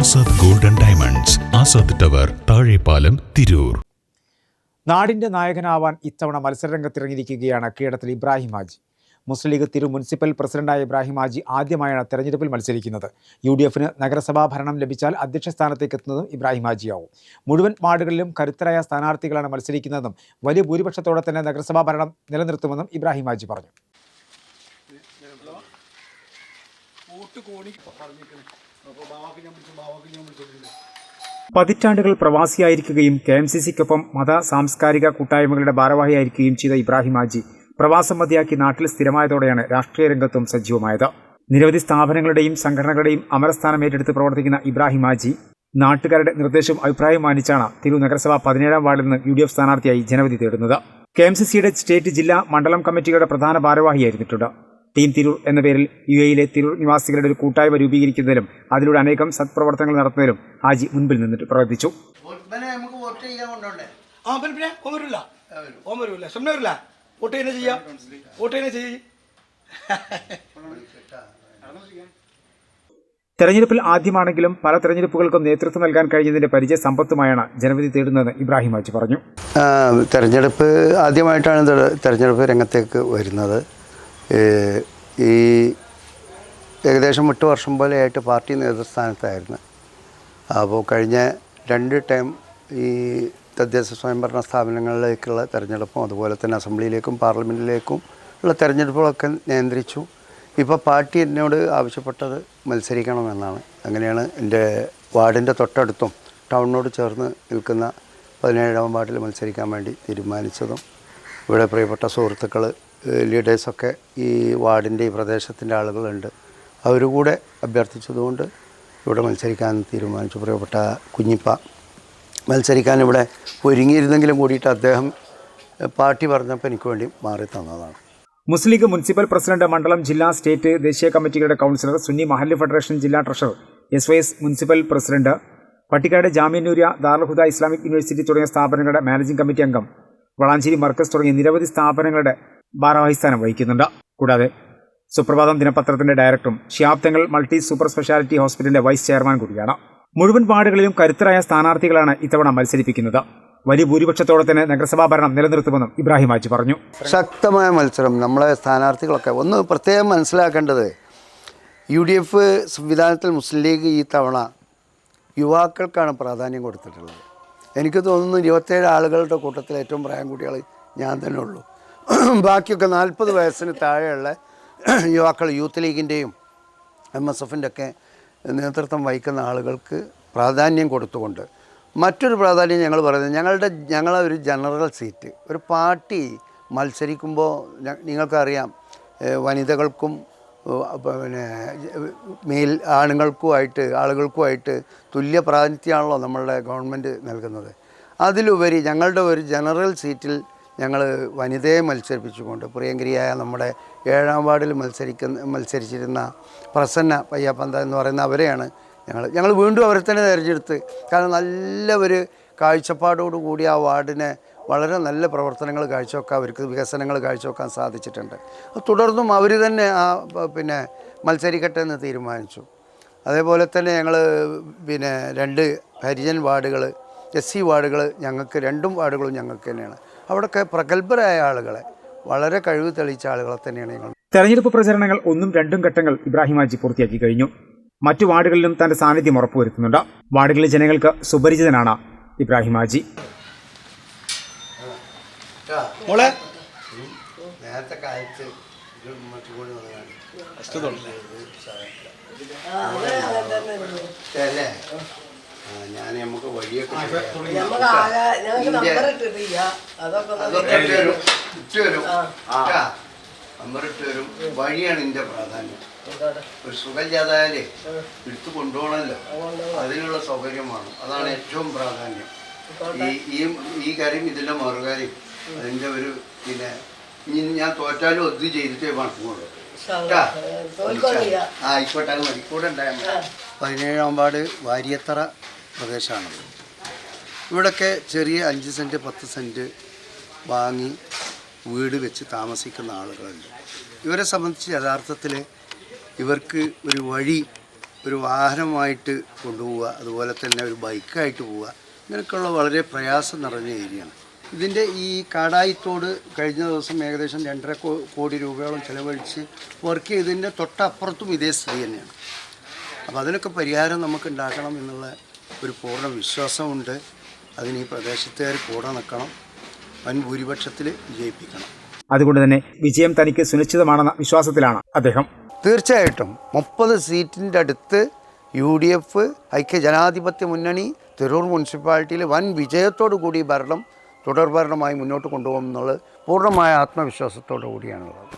Azad golden diamonds, Azad tower, Thazhepalam, Tirur. നാടിന്റെ നായകനാവാൻ ഇത്തവണ മത്സരരംഗത്തിറങ്ങിയിരിക്കുകയാണ് കീഴടത്തിൽ ഇബ്രാഹിം ഹാജി. മുസ്ലിം league Tirur municipal പ്രസിഡന്റായ ഇബ്രാഹിം ഹാജി ആദ്യമായാണ് തെരഞ്ഞെടുപ്പിൽ മത്സരിക്കുന്നത്. UDFന് നഗരസഭാ ഭരണം ലഭിച്ചാൽ അധ്യക്ഷ സ്ഥാനത്തേക്ക് എത്തുന്നതും ഇബ്രാഹിം ഹാജിയാവും. മുഴുവൻ വാർഡുകളിലും കരുത്തരായ സ്ഥാനാർത്ഥികളാണ് മത്സരിക്കുന്നതെന്നും വലിയ ഭൂരിപക്ഷത്തോടെ തന്നെ നഗരസഭാ ഭരണം നിലനിർത്തുമെന്നും ഇബ്രാഹിം ഹാജി പറഞ്ഞു. പതിറ്റാണ്ടുകൾ പ്രവാസിയായിരിക്കുകയും KMCCക്കൊപ്പം മത സാംസ്കാരിക കൂട്ടായ്മകളുടെ ഭാരവാഹിയായിരിക്കുകയും ചെയ്ത ഇബ്രാഹിം ഹാജി പ്രവാസം മതിയാക്കി നാട്ടിൽ സ്ഥിരമായതോടെയാണ് രാഷ്ട്രീയ രംഗത്തും സജീവമായത്. നിരവധി സ്ഥാപനങ്ങളുടെയും സംഘടനകളുടെയും അമരസ്ഥാനം ഏറ്റെടുത്ത് പ്രവർത്തിക്കുന്ന ഇബ്രാഹിം ഹാജി നാട്ടുകാരുടെ നിർദ്ദേശവും അഭിപ്രായം മാനിച്ചാണ് തിരൂർ നഗരസഭ 17-ാം വാർഡിൽ നിന്ന് UDF സ്ഥാനാർത്ഥിയായി ജനവിധി തേടുന്നത്. KMCCയുടെ സ്റ്റേറ്റ് ജില്ലാ മണ്ഡലം കമ്മിറ്റികളുടെ പ്രധാന ഭാരവാഹിയായിരുന്നിട്ടുണ്ട്. ടീം തിരൂർ എന്ന പേരിൽ UAE തിരൂർ നിവാസികളുടെ ഒരു കൂട്ടായ്മ രൂപീകരിക്കുന്നതിലും അതിലൂടെ അനേകം സത്പ്രവർത്തനങ്ങൾ നടത്തുന്നതിലും ഹാജി മുൻപിൽ നിന്നിട്ട് പ്രവർത്തിച്ചു. തെരഞ്ഞെടുപ്പിൽ ആദ്യമാണെങ്കിലും പല തെരഞ്ഞെടുപ്പുകൾക്കും നേതൃത്വം നൽകാൻ കഴിഞ്ഞതിന്റെ പരിചയ സമ്പത്തുമായാണ് ജനവിധി തേടുന്നതെന്ന് ഇബ്രാഹിം ഹാജി പറഞ്ഞു. തെരഞ്ഞെടുപ്പ് ആദ്യമായിട്ടാണ് തെരഞ്ഞെടുപ്പ് രംഗത്തേക്ക് വരുന്നത്. ഈ ഏകദേശം 8 വർഷം പോലെയായിട്ട് പാർട്ടി നേതൃസ്ഥാനത്തായിരുന്നു. അപ്പോൾ കഴിഞ്ഞ 2 ടൈം ഈ തദ്ദേശ സ്വയംഭരണ സ്ഥാപനങ്ങളിലേക്കുള്ള തെരഞ്ഞെടുപ്പും അതുപോലെ തന്നെ അസംബ്ലിയിലേക്കും പാർലമെൻറ്റിലേക്കും ഉള്ള തെരഞ്ഞെടുപ്പുകളൊക്കെ നിയന്ത്രിച്ചു. ഇപ്പോൾ പാർട്ടി എന്നോട് ആവശ്യപ്പെട്ടത് മത്സരിക്കണമെന്നാണ്. അങ്ങനെയാണ് എൻ്റെ വാർഡിൻ്റെ തൊട്ടടുത്തും ടൗണിനോട് ചേർന്ന് നിൽക്കുന്ന 17-ാം വാർഡിൽ മത്സരിക്കാൻ വേണ്ടി തീരുമാനിച്ചതും. ഇവിടെ പ്രിയപ്പെട്ട സുഹൃത്തുക്കൾ ലീഡേഴ്സൊക്കെ ഈ വാർഡിൻ്റെ ഈ പ്രദേശത്തിൻ്റെ ആളുകളുണ്ട്. അവരുകൂടെ അഭ്യർത്ഥിച്ചതുകൊണ്ട് ഇവിടെ മത്സരിക്കാൻ തീരുമാനിച്ചു. പ്രിയപ്പെട്ട കുഞ്ഞിപ്പ മത്സരിക്കാൻ ഇവിടെ ഒരുങ്ങിയിരുന്നെങ്കിലും കൂടിയിട്ട് അദ്ദേഹം പാർട്ടി പറഞ്ഞപ്പോൾ എനിക്ക് വേണ്ടി മാറി തന്നതാണ്. മുസ്ലിം ലീഗ് മുനിസിപ്പൽ പ്രസിഡന്റ്, മണ്ഡലം, ജില്ലാ, സ്റ്റേറ്റ്, ദേശീയ കമ്മിറ്റികളുടെ കൗൺസിലർ, സുന്നി മഹല്ല് ഫെഡറേഷൻ ജില്ലാ treasurer, SYS municipal president, Pattikkad Jamianooriya, Darul Huda Islamic university തുടങ്ങിയ സ്ഥാപനങ്ങളുടെ മാനേജിംഗ് കമ്മിറ്റി അംഗം, വളാഞ്ചേരി മർക്കസ് തുടങ്ങിയ നിരവധി സ്ഥാപനങ്ങളുടെ ഭാരവാഹി സ്ഥാനം വഹിക്കുന്നുണ്ട്. കൂടാതെ സുപ്രഭാതം ദിനപത്രത്തിന്റെ ഡയറക്ടറും Shihab Thangal multi super speciality ഹോസ്പിറ്റലിന്റെ വൈസ് ചെയർമാൻ കൂടിയാണ്. മുഴുവൻ വാർഡുകളിലും കരുത്തരായ സ്ഥാനാർത്ഥികളാണ് ഇത്തവണ മത്സരിപ്പിക്കുന്നത്. വലിയ ഭൂരിപക്ഷത്തോടെ തന്നെ നഗരസഭാ ഭരണം നിലനിർത്തുമെന്നും ഇബ്രാഹിം ഹാജി പറഞ്ഞു. ശക്തമായ മത്സരം. നമ്മളെ സ്ഥാനാർത്ഥികളൊക്കെ ഒന്ന് പ്രത്യേകം മനസ്സിലാക്കേണ്ടത്, UDF സംവിധാനത്തിൽ മുസ്ലിം ലീഗ് ഈ തവണ യുവാക്കൾക്കാണ് പ്രാധാന്യം കൊടുത്തിട്ടുള്ളത്. എനിക്ക് തോന്നുന്നു 27 ആളുകളുടെ കൂട്ടത്തിൽ ഏറ്റവും പ്രായം കൂടിയാൽ ഞാൻ തന്നെ ഉള്ളൂ. ബാക്കിയൊക്കെ 40 വയസ്സിന് താഴെയുള്ള യുവാക്കൾ യൂത്ത് ലീഗിൻ്റെയും MSFൻ്റെ ഒക്കെ നേതൃത്വം വഹിക്കുന്ന ആളുകൾക്ക് പ്രാധാന്യം കൊടുത്തുകൊണ്ട് മറ്റൊരു പ്രാധാന്യം ഞങ്ങൾ പറയുന്നത്, ഞങ്ങളെ ഒരു ജനറൽ സീറ്റ്, ഒരു പാർട്ടി മത്സരിക്കുമ്പോൾ നിങ്ങൾക്കറിയാം, വനിതകൾക്കും പിന്നെ ആളുകൾക്കുമായിട്ട് തുല്യ പ്രാതിനിധ്യമാണല്ലോ നമ്മളുടെ ഗവൺമെൻറ് നൽകുന്നത്. അതിലുപരി ഞങ്ങളുടെ ഒരു ജനറൽ സീറ്റിൽ ഞങ്ങൾ വനിതയെ മത്സരിപ്പിച്ചുകൊണ്ട് പ്രിയങ്കരിയായ നമ്മുടെ 7-ാം വാർഡിൽ മത്സരിച്ചിരുന്ന പ്രസന്ന പയ്യാപ്പന്ത എന്ന് പറയുന്ന അവരെയാണ് ഞങ്ങൾ വീണ്ടും അവരെ തന്നെ തിരഞ്ഞെടുത്ത്. കാരണം നല്ല ഒരു കാഴ്ചപ്പാടോടുകൂടി ആ വാർഡിനെ വളരെ നല്ല പ്രവർത്തനങ്ങൾ കാഴ്ചവെക്കാൻ, അവർക്ക് വികസനങ്ങൾ കാഴ്ചവെക്കാൻ സാധിച്ചിട്ടുണ്ട്. തുടർന്നും അവർ തന്നെ മത്സരിക്കട്ടെ എന്ന് തീരുമാനിച്ചു. അതേപോലെ തന്നെ ഞങ്ങൾ 2 ഹരിജൻ വാർഡുകൾ, SC വാർഡുകൾ ഞങ്ങൾക്ക് 2 വാർഡുകളും ഞങ്ങൾക്ക് തന്നെയാണ്. അവിടെയൊക്കെ പ്രഗത്ഭരായ ആളുകളെ, വളരെ കഴിവ് തെളിയിച്ച ആളുകളെ തന്നെയാണ് ഞങ്ങൾ. തെരഞ്ഞെടുപ്പ് പ്രചരണങ്ങൾ 1ഉം 2ഉം ഘട്ടങ്ങൾ ഇബ്രാഹിം ഹാജി പൂർത്തിയാക്കി കഴിഞ്ഞു. മറ്റു വാർഡുകളിലും തന്റെ സാന്നിധ്യം ഉറപ്പുവരുത്തുന്നുണ്ട്. വാർഡുകളിലെ ജനങ്ങൾക്ക് സുപരിചിതനാണ് ഇബ്രാഹിം ഹാജി. നേരത്തെ കാലത്ത് ഞാൻ നമുക്ക് വഴിയൊക്കെ നമ്പറിട്ട് വരും. വഴിയാണ് ഇതിൻ്റെ പ്രാധാന്യം. ഒരു സുഖമില്ലാതായാലേ എടുത്തു കൊണ്ടുപോകണമല്ലോ, അതിനുള്ള സൗകര്യമാണ്. അതാണ് ഏറ്റവും പ്രാധാന്യം. ഈ കാര്യം ഇതിൻ്റെ മറുകാര്യം അതിൻ്റെ ഒരു ഞാൻ തോറ്റാലും ഒത്തു ചെയ്തിട്ടേ മടങ്ങുള്ളൂ. ആയിക്കോട്ടെ, അത് മതി. കൂടെ ഉണ്ടായാൽ മതി. 17-ാം വാർഡ് വാര്യത്തറ പ്രദേശമാണ്. ഇവിടെയൊക്കെ ചെറിയ 5 സെൻറ്റ് 10 സെൻറ്റ് വാങ്ങി വീട് വെച്ച് താമസിക്കുന്ന ആളുകളുണ്ട്. ഇവരെ സംബന്ധിച്ച് യഥാർത്ഥത്തിൽ ഇവർക്ക് ഒരു വഴി ഒരു വാഹനമായിട്ട് കൊണ്ടുപോവുക, അതുപോലെ തന്നെ ഒരു ബൈക്കായിട്ട് പോവുക, ഇങ്ങനെയൊക്കെയുള്ള വളരെ പ്രയാസം നിറഞ്ഞ ഏരിയയാണ്. ഇതിൻ്റെ ഈ കാടായിത്തോട് കഴിഞ്ഞ ദിവസം ഏകദേശം 2.5 കോടി രൂപയോളം ചിലവഴിച്ച് വർക്ക് ചെയ്തതിൻ്റെ തൊട്ടപ്പുറത്തും ഇതേ സ്ഥിതി തന്നെയാണ്. അപ്പോൾ അതിനൊക്കെ പരിഹാരം നമുക്ക് ഉണ്ടാക്കണം എന്നുള്ള ഒരു പൂർണ്ണ വിശ്വാസമുണ്ട്. അതിന് ഈ പ്രദേശത്തുകാർ കൂടെ നിൽക്കണം, വൻ ഭൂരിപക്ഷത്തിൽ വിജയിപ്പിക്കണം. അതുകൊണ്ട് തന്നെ വിജയം തനിക്ക് സുനിശ്ചിതമാണെന്ന വിശ്വാസത്തിലാണ് അദ്ദേഹം. തീർച്ചയായിട്ടും 30 സീറ്റിൻ്റെ അടുത്ത് UDF ഐക്യജനാധിപത്യ മുന്നണി തിരൂർ മുനിസിപ്പാലിറ്റിയിൽ വൻ വിജയത്തോടു കൂടി ഭരണം തുടർഭരണമായി മുന്നോട്ട് കൊണ്ടുപോകുമെന്നുള്ളത് പൂർണ്ണമായ ആത്മവിശ്വാസത്തോടു കൂടിയാണുള്ളത്.